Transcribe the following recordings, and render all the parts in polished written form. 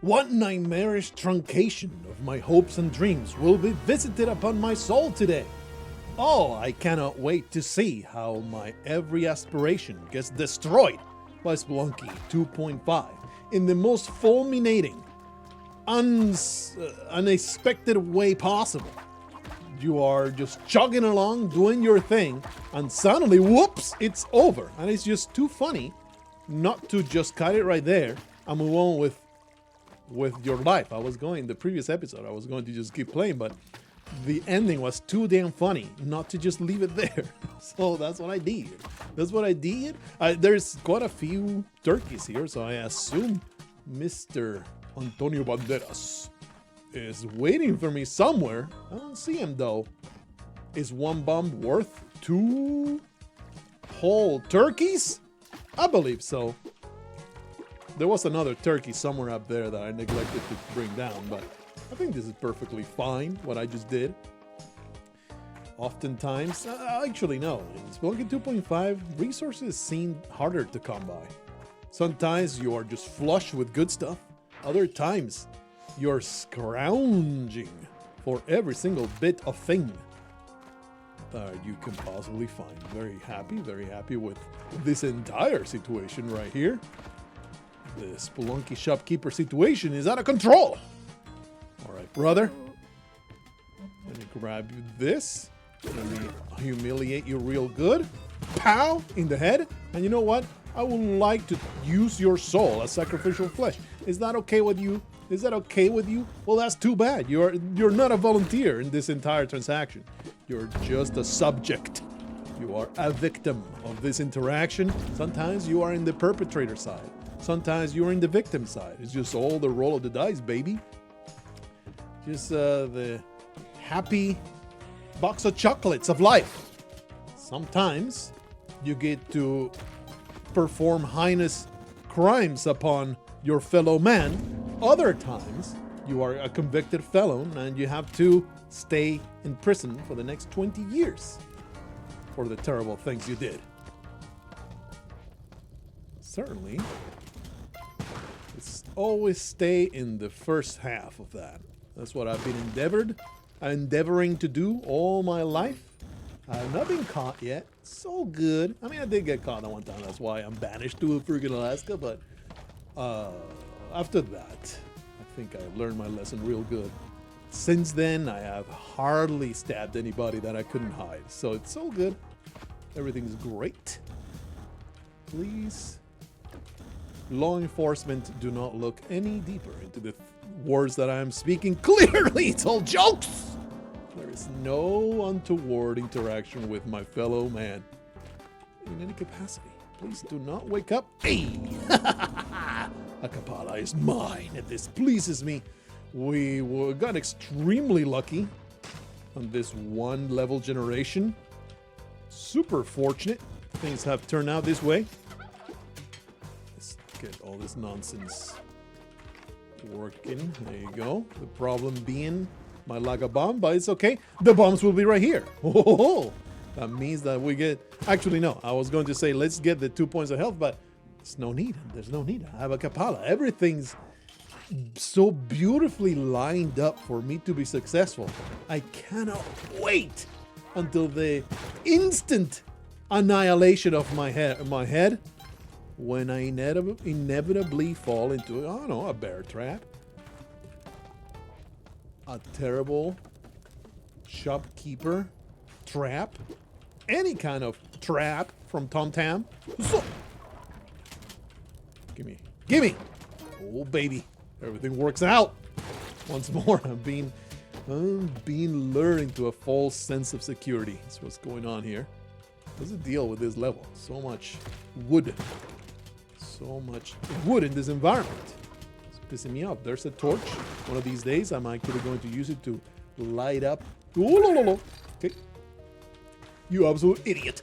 What nightmarish truncation of my hopes and dreams will be visited upon my soul today? Oh, I cannot wait to see how my every aspiration gets destroyed by Spelunky 2.5 in the most fulminating, unexpected way possible. You are just chugging along, doing your thing, and suddenly, whoops, it's over. And it's just too funny not to just cut it right there and move on with your life. The previous episode, I was going to just keep playing, but the ending was too damn funny not to just leave it there. So that's what I did. There's quite a few turkeys here, so I assume Mr. Antonio Banderas is waiting for me somewhere. I don't see him though. Is one bomb worth 2 whole turkeys? I believe so. There was another turkey somewhere up there that I neglected to bring down, but I think this is perfectly fine, what I just did. Oftentimes, actually no, in Spelunky 2.5, resources seem harder to come by. Sometimes you are just flush with good stuff. Other times, you're scrounging for every single bit of thing that you can possibly find. Very happy with this entire situation right here. The Spelunky Shopkeeper situation is out of control. All right, brother. Let me grab you this. Let me humiliate you real good. Pow! In the head. And you know what? I would like to use your soul as sacrificial flesh. Is that okay with you? Is that okay with you? Well, that's too bad. You're not a volunteer in this entire transaction. You're just a subject. You are a victim of this interaction. Sometimes you are in the perpetrator side. Sometimes you're in the victim side. It's just all the roll of the dice, baby. Just the happy box of chocolates of life. Sometimes you get to perform heinous crimes upon your fellow man. Other times you are a convicted felon and you have to stay in prison for the next 20 years for the terrible things you did. Certainly, it's always stay in the first half of that. That's what I've been endeavoring to do all my life. I've not been caught yet. So good. I mean, I did get caught that one time. That's why I'm banished to freaking Alaska. But after that, I think I learned my lesson real good. Since then, I have hardly stabbed anybody that I couldn't hide. So it's so good. Everything's great. Please, law enforcement, do not look any deeper into the words that I am speaking. Clearly, it's all jokes. There is no untoward interaction with my fellow man in any capacity. Please do not wake up. Hey! A kapala is mine, and this pleases me. We got extremely lucky on this one level generation. Super fortunate things have turned out this way. Let's get all this nonsense working. There you go. The problem being my lack of bomb, but it's okay. The bombs will be right here. Oh, that means that we get... Actually, no. I was going to say, let's get the 2 points of health, but there's no need. There's no need. I have a kapala. Everything's so beautifully lined up for me to be successful. I cannot wait until the instant annihilation of my head when I inevitably fall into, I don't know, a bear trap. A terrible shopkeeper trap. Any kind of trap from TommTamm. So, gimme. Oh, baby. Everything works out. Once more, I'm being lured into a false sense of security. That's what's going on here. What's the deal with this level? So much wood. So much wood in this environment. It's pissing me off. There's a torch. One of these days, I'm actually going to use it to light up. Okay. You absolute idiot.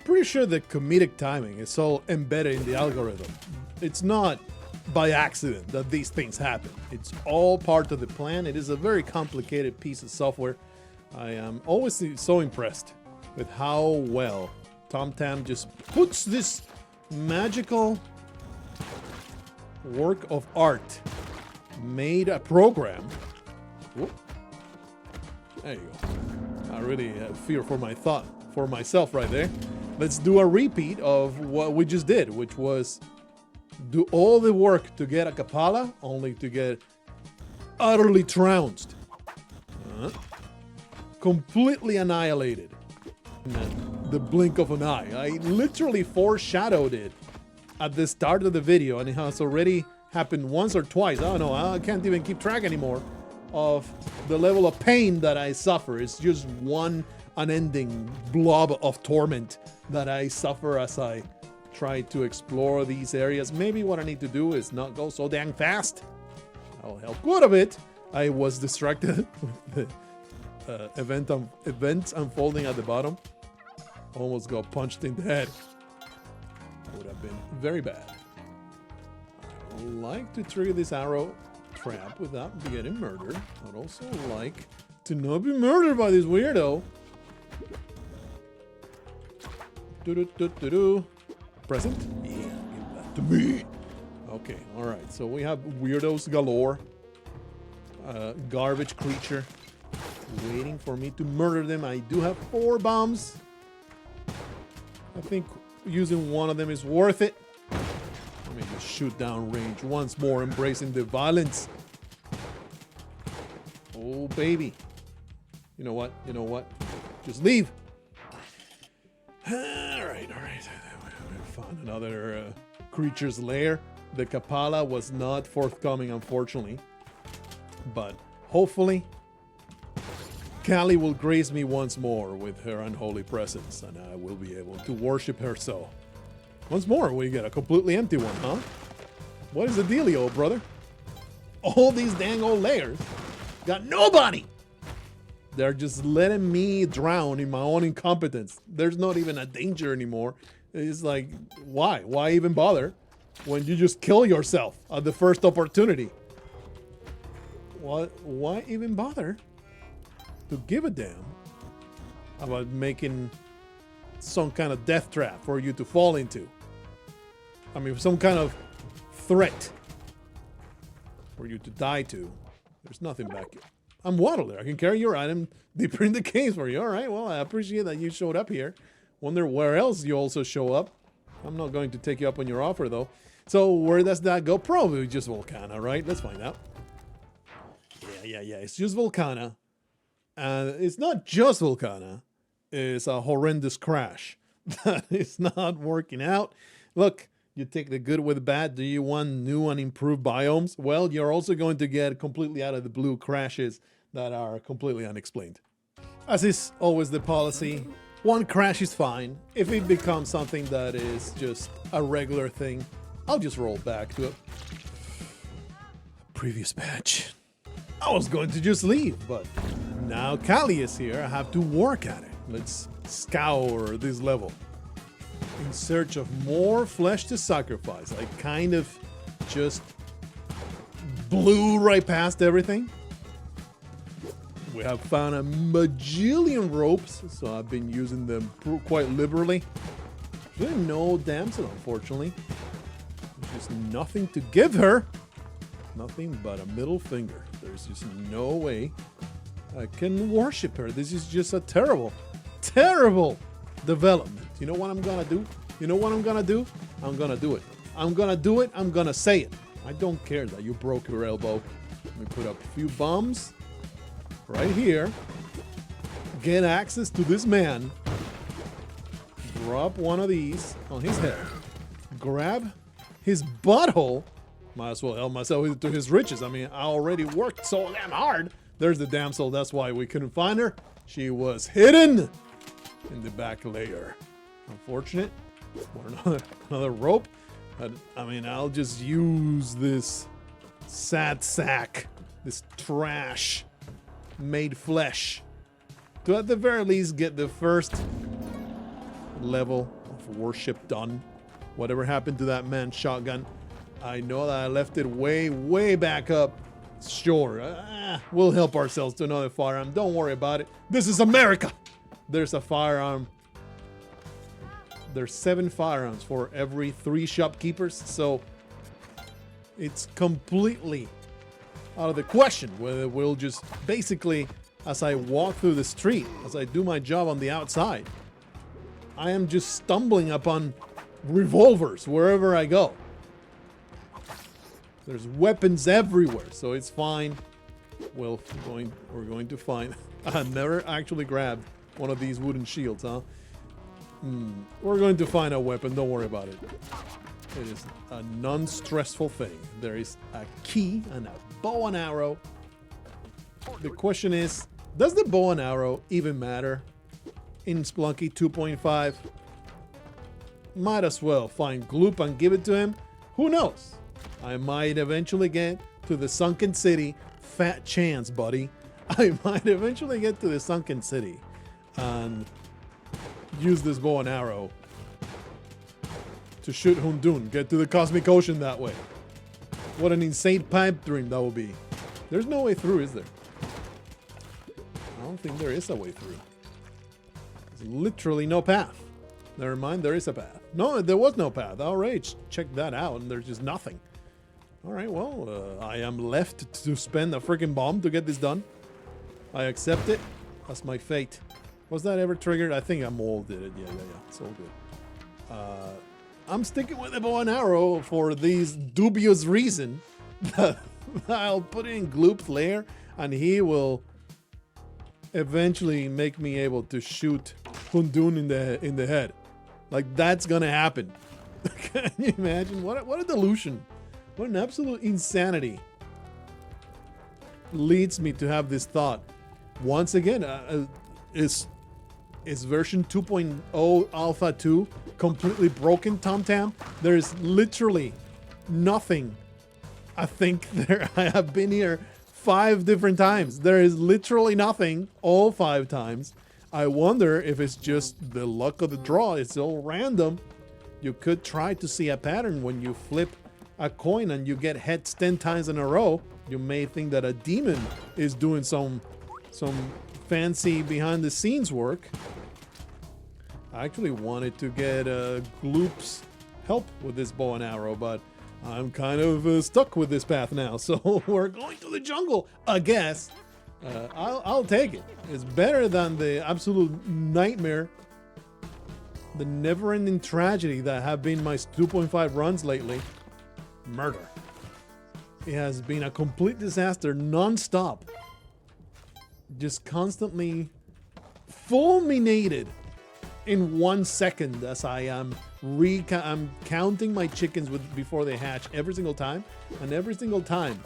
Pretty sure the comedic timing is all embedded in the algorithm. It's not by accident that these things happen. It's all part of the plan. It is a very complicated piece of software. I am always so impressed with how well TommTamm just puts this magical work of art. Made a program. Whoop. There you go. I really fear for myself right there. Let's do a repeat of what we just did, which was do all the work to get a kapala, only to get utterly trounced. Completely annihilated. In the blink of an eye. I literally foreshadowed it at the start of the video, and it has already happened once or twice. I don't know, I can't even keep track anymore of the level of pain that I suffer. It's just one unending blob of torment that I suffer as I try to explore these areas. Maybe what I need to do is not go so dang fast. That'll help quite a bit. I was distracted with the events unfolding at the bottom. Almost got punched in the head. Would have been very bad. I would like to trigger this arrow trap without getting murdered. I'd also like to not be murdered by this weirdo. Present? Yeah, give that to me. Okay, alright. So we have weirdos galore. Garbage creature waiting for me to murder them. I do have 4 bombs. I think using one of them is worth it. Let me just shoot down range once more, embracing the violence. Oh, baby. You know what? You know what? Just leave. All right. We found another creature's lair. The kapala was not forthcoming, unfortunately. But hopefully, Kali will grace me once more with her unholy presence, and I will be able to worship her so. Once more, we get a completely empty one, huh? What is the dealio, brother? All these dang old layers got nobody! They're just letting me drown in my own incompetence. There's not even a danger anymore. It's like, why? Why even bother when you just kill yourself at the first opportunity? What? Why even bother to give a damn about making some kind of death trap for you to fall into? I mean, some kind of threat for you to die to. There's nothing back here. I'm Waddle there. I can carry your item deeper in the cave for you. All right, well, I appreciate that you showed up here. Wonder where else you also show up. I'm not going to take you up on your offer, though. So where does that go? Probably just Volcana, right? Let's find out. Yeah. It's just Volcana. And it's not just Volcana. It's a horrendous crash that is not working out. Look, you take the good with the bad. Do you want new and improved biomes? Well, you're also going to get completely out of the blue crashes that are completely unexplained. As is always the policy, one crash is fine. If it becomes something that is just a regular thing, I'll just roll back to a previous patch. I was going to just leave, but now Kali is here. I have to work at it. Let's scour this level in search of more flesh to sacrifice. I kind of just blew right past everything. We have found a bajillion ropes, so I've been using them quite liberally. There's no damsel, unfortunately. There's just nothing to give her. Nothing but a middle finger. There's just no way I can worship her. This is just a terrible, terrible development. You know what I'm gonna do? You know what I'm gonna do? I'm gonna do it. I'm gonna do it. I'm gonna say it. I don't care that you broke your elbow. Let me put up a few bombs right here. Get access to this man. Drop one of these on his head. Grab his butthole. Might as well help myself to his riches. I mean, I already worked so damn hard. There's the damsel. That's why we couldn't find her. She was hidden in the back layer. Unfortunate. For another rope. But, I mean, I'll just use this sad sack, this trash made flesh, to at the very least get the first level of worship done. Whatever happened to that man's shotgun, I know that I left it way, way back up. Sure, we'll help ourselves to another firearm. Don't worry about it. This is America. There's a firearm. There's 7 firearms for every 3 shopkeepers. So It's completely out of the question whether we'll just basically, as I walk through the street, as I do my job on the outside, I am just stumbling upon revolvers wherever I go. There's weapons everywhere, so it's fine. Well, we're going to find... I never actually grabbed one of these wooden shields, huh? We're going to find a weapon, don't worry about it. It is a non-stressful thing. There is a key and a bow and arrow. The question is, does the bow and arrow even matter in Spelunky 2.5? Might as well find Gloop and give it to him. Who knows? I might eventually get to the sunken city. Fat chance, buddy. I might eventually get to the sunken city and use this bow and arrow to shoot Hundun. Get to the cosmic ocean that way. What an insane pipe dream that will be. There's no way through, is there? I don't think there is a way through. There's literally no path. Never mind, there is a path. No, there was no path. I already checked that out and there's just nothing. Alright, well, I am left to spend a freaking bomb to get this done. I accept it. That's my fate. Was that ever triggered? I think Amol did it. Yeah. It's all good. I'm sticking with the bow and arrow for this dubious reason that I'll put it in Gloop's lair and he will eventually make me able to shoot Hundun in the head. Like, that's gonna happen. Can you imagine? What a delusion. What an absolute insanity leads me to have this thought. Once again, is version 2.0 Alpha 2 completely broken, TommTamm? There is literally nothing. I think I have been here 5 different times. There is literally nothing all 5 times. I wonder if it's just the luck of the draw. It's all random. You could try to see a pattern when you flip a coin and you get heads 10 times in a row. You may think that a demon is doing some fancy behind the scenes work. I actually wanted to get Gloop's help with this bow and arrow, but I'm kind of stuck with this path now. So we're going to the jungle, I guess. I'll take it. It's better than the absolute nightmare, the never-ending tragedy that have been my 2.5 runs lately. Murder. It has been a complete disaster, non-stop. Just constantly fulminated in 1 second as I am I'm counting my chickens before they hatch every single time, and every single time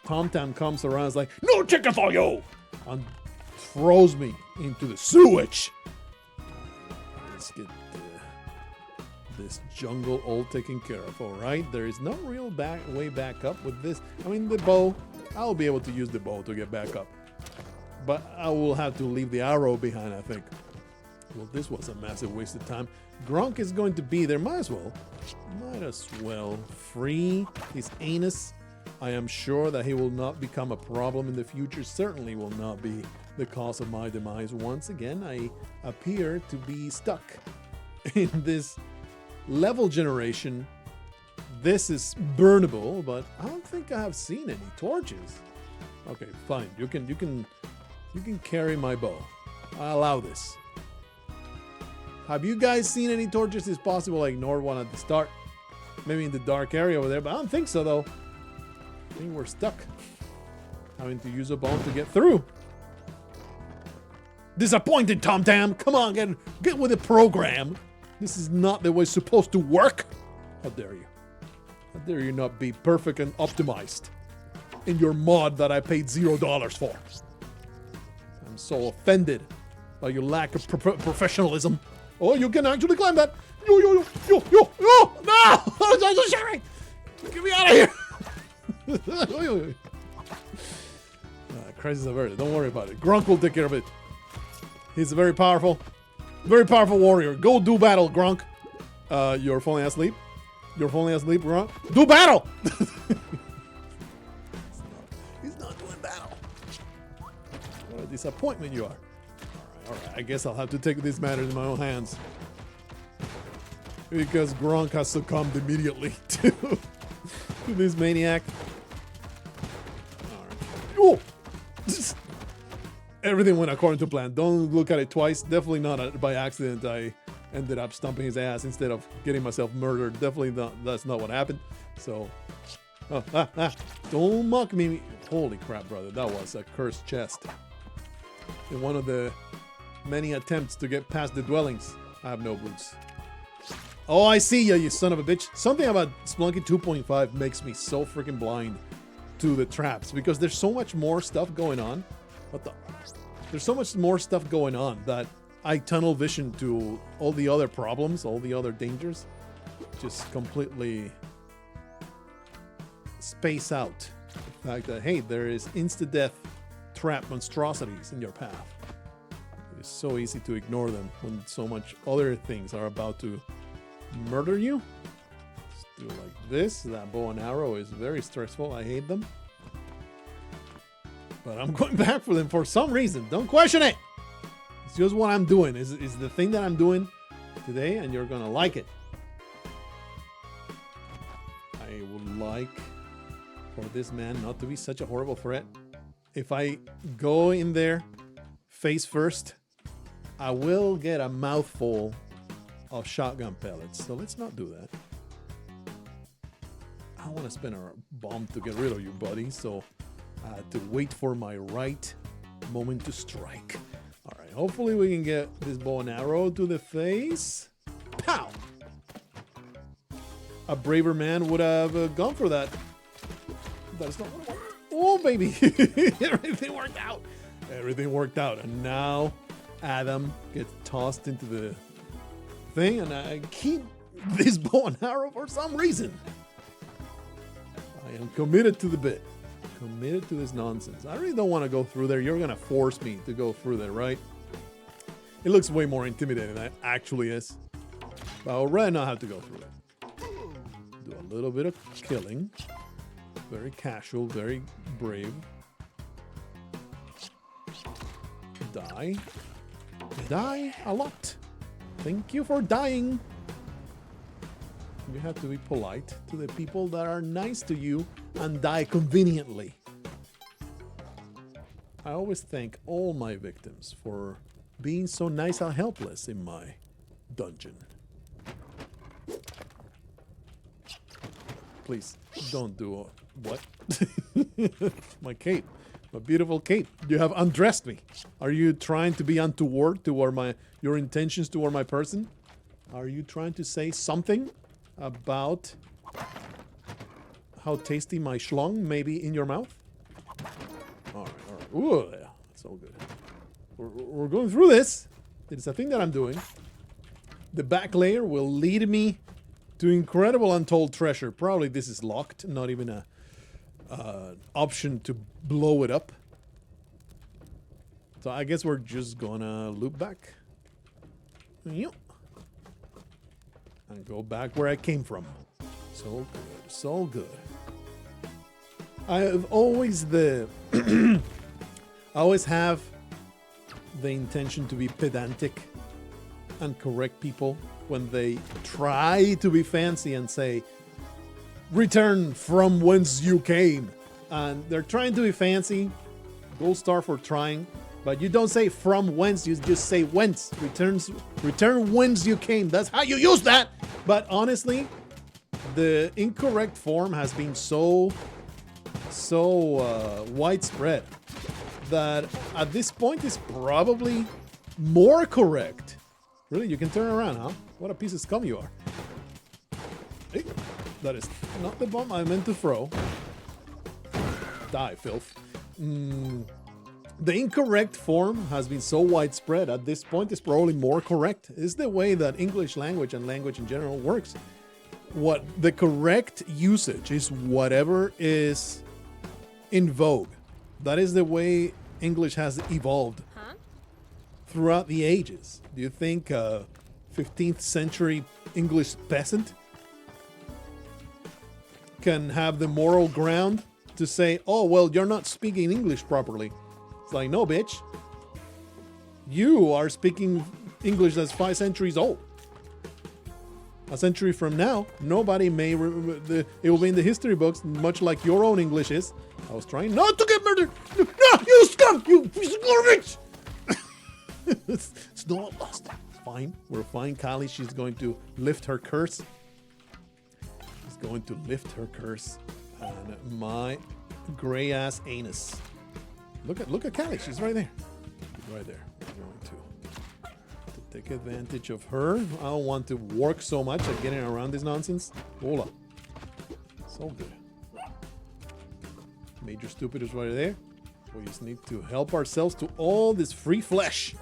TommTamm comes around, is like, "No chicken for you!" and throws me into the sewage. Let's get this jungle all taken care of. All right, there is no real way back up with this. I mean, the bow, I'll be able to use the bow to get back up, but I will have to leave the arrow behind, I think. Well, this was a massive waste of time. Gronk is going to be there. Might as well free his anus. I am sure that he will not become a problem in the future. Certainly will not be the cause of my demise. Once again, I appear to be stuck in this level generation. This is burnable, but I don't think I have seen any torches. Okay, fine. You can carry my bow. I allow this. Have you guys seen any torches? It's possible I ignored one at the start. Maybe in the dark area over there, but I don't think so though. I think we're stuck. Having to use a bone to get through. Disappointed, TommTamm. Come on, get with the program. This is not the way it's supposed to work. How dare you? How dare you not be perfect and optimized in your mod that I paid $0 for? I'm so offended by your lack of professionalism. Oh, you can actually climb that. Yo. No! I'm so sharing. Get me out of here. Crisis averted. Don't worry about it. Gronk will take care of it. He's a very powerful warrior. Go do battle, Gronk. You're falling asleep. Gronk. Do battle! He's not doing battle. What a disappointment you are. All right. I guess I'll have to take these matters in my own hands. Because Gronk has succumbed immediately to to this maniac. All right. Oh! Everything went according to plan. Don't look at it twice. Definitely not by accident. I ended up stomping his ass instead of getting myself murdered. Definitely not. That's not what happened. So, don't mock me. Holy crap, brother. That was a cursed chest. In one of the many attempts to get past the dwellings. I have no boots. Oh, I see ya, you son of a bitch. Something about Spelunky 2.5 makes me so freaking blind to the traps because there's so much more stuff going on. What the? There's so much more stuff going on that I tunnel vision to all the other problems, all the other dangers. Just completely space out the fact that, hey, there is insta-death trap monstrosities in your path. It is so easy to ignore them when so much other things are about to murder you. Let's do it like this. That bow and arrow is very stressful. I hate them. But I'm going back for them for some reason. Don't question it. It's just what I'm doing. It's the thing that I'm doing today, and you're going to like it. I would like for this man not to be such a horrible threat. If I go in there face first, I will get a mouthful of shotgun pellets. So let's not do that. I want to spend a bomb to get rid of you, buddy. So I had to wait for my right moment to strike. All right, hopefully we can get this bow and arrow to the face. Pow! A braver man would have gone for that. That is not what I want. Oh, baby. Everything worked out. Everything worked out. And now Adam gets tossed into the thing, and I keep this bow and arrow for some reason. I am committed to the bit. Committed to this nonsense. I really don't want to go through there. You're going to force me to go through there, right? It looks way more intimidating than it actually is. But I would rather not have to go through it. Do a little bit of killing. Very casual, very brave. Die. Die a lot. Thank you for dying. You have to be polite to the people that are nice to you and die conveniently. I always thank all my victims for being so nice and helpless in my dungeon. Please, don't do what? My cape. My beautiful cape. You have undressed me. Are you trying to be untoward toward your intentions toward my person? Are you trying to say something about how tasty my schlong may be in your mouth? All right, all right. Ooh, yeah, that's all good. We're going through this. It's a thing that I'm doing. The back layer will lead me to incredible untold treasure. Probably this is locked, not even a option to blow it up. So I guess we're just gonna loop back. Yep. And go back where I came from. So good, so good. I have always I always have the intention to be pedantic and correct people when they try to be fancy and say, return from whence you came. And they're trying to be fancy. Gold star for trying. But you don't say from whence, you just say whence. Return whence you came. That's how you use that. But honestly, the incorrect form has been so widespread that at this point it's probably more correct. Really, you can turn around, huh? What a piece of scum you are. Hey, that is not the bomb I meant to throw. Die, filth. The incorrect form has been so widespread at this point it's probably more correct. It's the way that English language and language in general works. What the correct usage is whatever is in vogue. That is the way English has evolved throughout the ages. Do you think 15th century English peasant can have the moral ground to say, oh, well, you're not speaking English properly? It's like, no, bitch. You are speaking English that's 5 centuries old. A century from now, nobody may... it will be in the history books, much like your own English is. I was trying not to get murdered. No, you scum! You piece of garbage! It's not lost. It's fine. We're fine. Kali, she's going to lift her curse. She's going to lift her curse on my gray-ass anus. Look at Kali. She's right there. She's right there. We're going to take advantage of her. I don't want to work so much at getting around this nonsense. Hola. So good. Major stupid is right there. We just need to help ourselves to all this free flesh.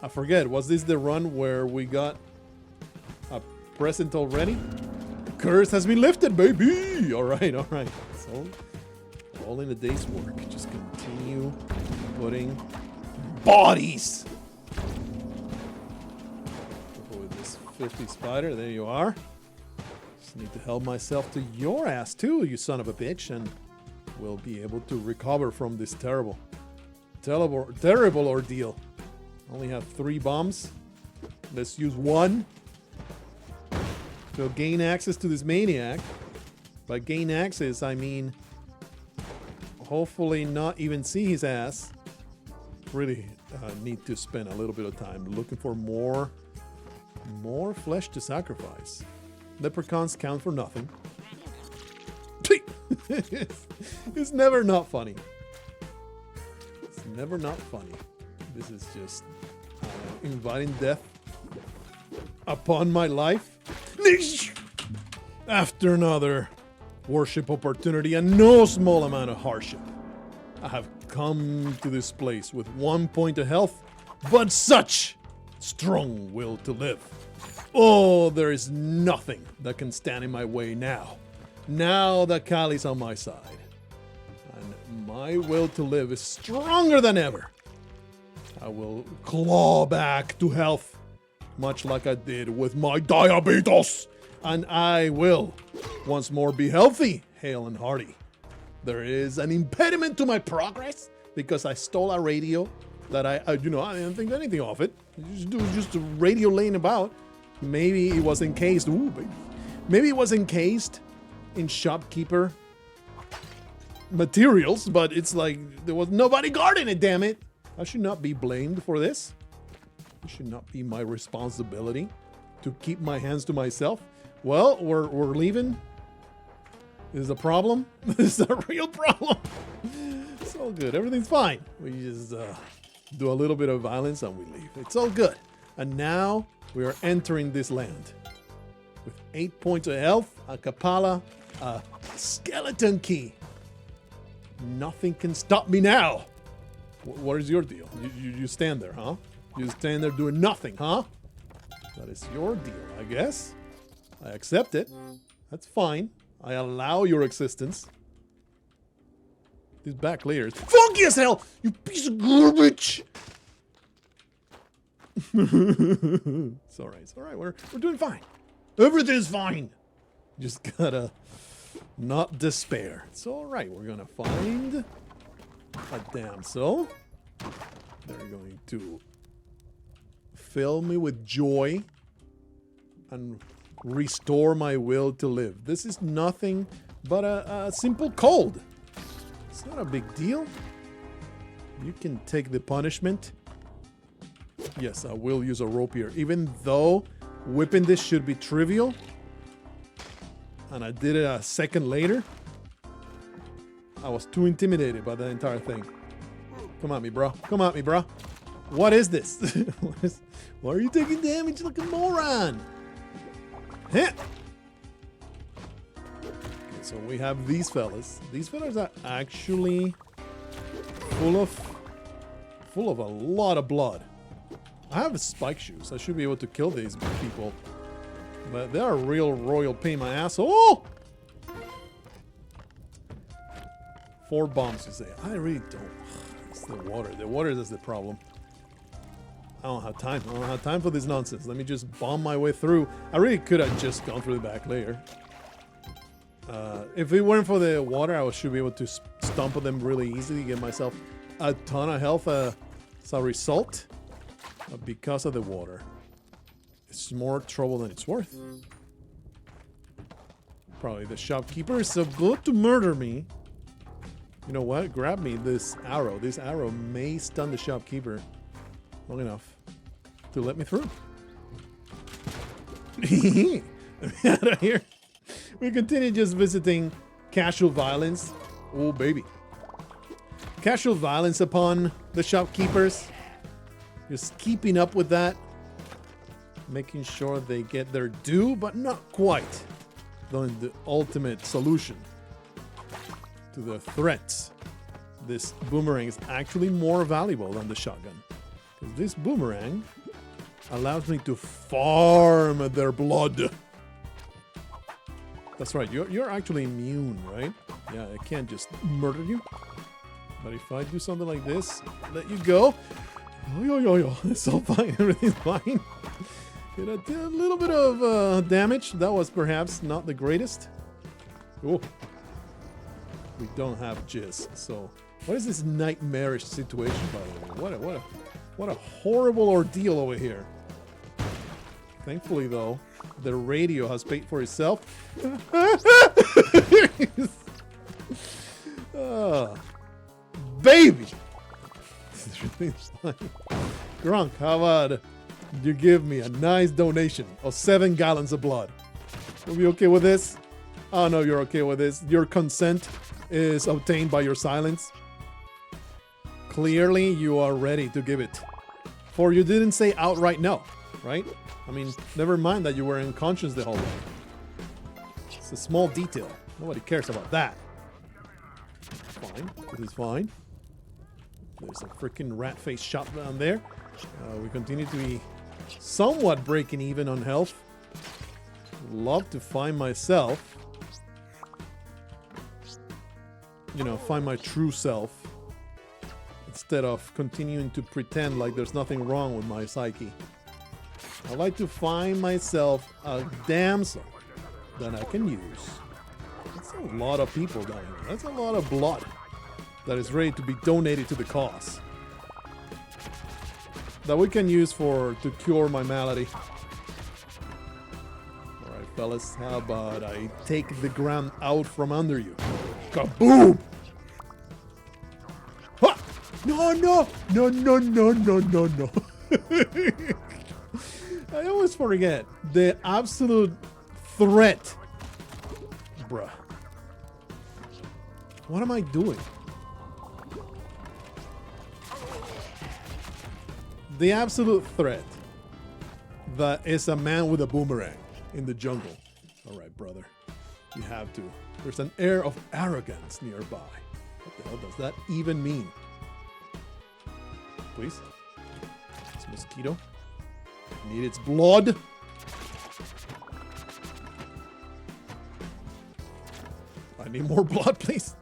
I forget, was this the run where we got a present already? The curse has been lifted, baby! Alright, alright. So, all in a day's work. Just continue putting bodies! 50 spider, there you are. Just need to help myself to your ass too, you son of a bitch, and we'll be able to recover from this terrible ordeal. Only have 3 bombs. Let's use 1 to gain access to this maniac. By gain access, I mean hopefully not even see his ass. Really need to spend a little bit of time looking for more flesh to sacrifice. Leprechauns count for nothing. It's never not funny. It's never not funny. This is just inviting death upon my life. After another worship opportunity and no small amount of hardship, I have come to this place with 1 point of health, but such strong will to live. Oh, there is nothing that can stand in my way now. Now that Kali's on my side. And my will to live is stronger than ever. I will claw back to health, much like I did with my diabetes. And I will once more be healthy, hale and hearty. There is an impediment to my progress because I stole a radio that I didn't think anything of it. It was just a radio laying about. Maybe it was encased. Ooh, baby. Maybe it was encased in Shopkeeper materials, but it's like there was nobody guarding it, damn it. I should not be blamed for this. It should not be my responsibility to keep my hands to myself. Well, we're leaving. This is a problem. This is a real problem. It's all good. Everything's fine. We just do a little bit of violence and we leave. It's all good. And now we are entering this land with 8 points of health, a kapala, a skeleton key. Nothing can stop me now. What is your deal? You stand there, huh? You stand there doing nothing, huh? That is your deal, I guess. I accept it. That's fine. I allow your existence. These back layers. Funky as hell! You piece of garbage! It's alright, it's alright. We're doing fine. Everything's fine. Just gotta not despair. It's alright. We're gonna find a damsel. They're going to fill me with joy and restore my will to live. This is nothing but a simple cold. It's not a big deal. You can take the punishment. Yes, I will use a rope here. Even though whipping this should be trivial, and I did it a second later, I was too intimidated by the entire thing. Come at me, bro. Come at me, bro. What is this? Why are you taking damage like a moron? Heh. Okay, so we have these fellas. These fellas are actually full of a lot of blood. I have spike shoes. I should be able to kill these people. But they're a real royal pain in my ass. Oh! 4 bombs, you say. I really don't. It's the water. The water is the problem. I don't have time. I don't have time for this nonsense. Let me just bomb my way through. I really could have just gone through the back layer. If it weren't for the water, I should be able to stomp on them really easily, get myself a ton of health as a result. Because of the water. It's more trouble than it's worth. Probably the shopkeeper is so good to murder me. You know what? Grab me this arrow. This arrow may stun the shopkeeper long enough to let me through. Out of here. We continue just visiting casual violence. Oh, baby. Casual violence upon the shopkeepers. Just keeping up with that. Making sure they get their due, but not quite. The ultimate solution to the threats. This boomerang is actually more valuable than the shotgun. Because this boomerang allows me to farm their blood. That's right, you're actually immune, right? Yeah, I can't just murder you. But if I do something like this, let you go. Yo, it's all fine, everything's fine. Did I do a little bit of damage? That was perhaps not the greatest. Oh, we don't have jizz. So, what is this nightmarish situation, by the way? What a horrible ordeal over here. Thankfully, though, the radio has paid for itself. Baby! This is really fun. Grunk, how about you give me a nice donation of 7 gallons of blood? Will you be okay with this? Oh, no, you're okay with this. Your consent is obtained by your silence. Clearly, you are ready to give it. For you didn't say outright no, right? I mean, never mind that you were unconscious the whole way. It's a small detail. Nobody cares about that. Fine. This is fine. There's a freaking rat-faced shot down there. We continue to be somewhat breaking even on health. Love to find myself. You know, find my true self. Instead of continuing to pretend like there's nothing wrong with my psyche. I like to find myself a damsel that I can use. That's a lot of people down here. That's a lot of blood that is ready to be donated to the cause. That we can use to cure my malady. Alright, fellas, how about I take the ground out from under you? Kaboom! Ha! No! I always forget the absolute threat. Bruh. What am I doing? The absolute threat that is a man with a boomerang in the jungle. Alright, brother. You have to. There's an air of arrogance nearby. What the hell does that even mean? Please? This mosquito. Need its blood. I need more blood, please.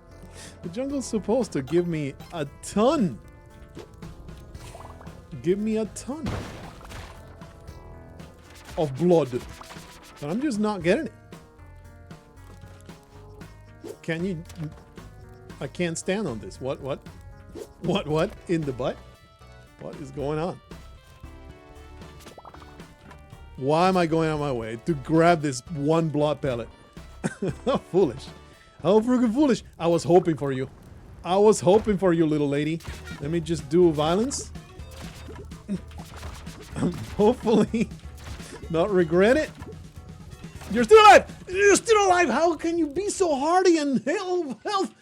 The jungle's supposed to give me a ton. Give me a ton of blood. But I'm just not getting it. Can you? I can't stand on this. What in the butt? What is going on? Why am I going out of my way to grab this one blood pellet? How foolish. How freaking foolish. I was hoping for you. I was hoping for you, little lady. Let me just do violence. Hopefully not regret it. You're still alive! You're still alive! How can you be so hardy and health?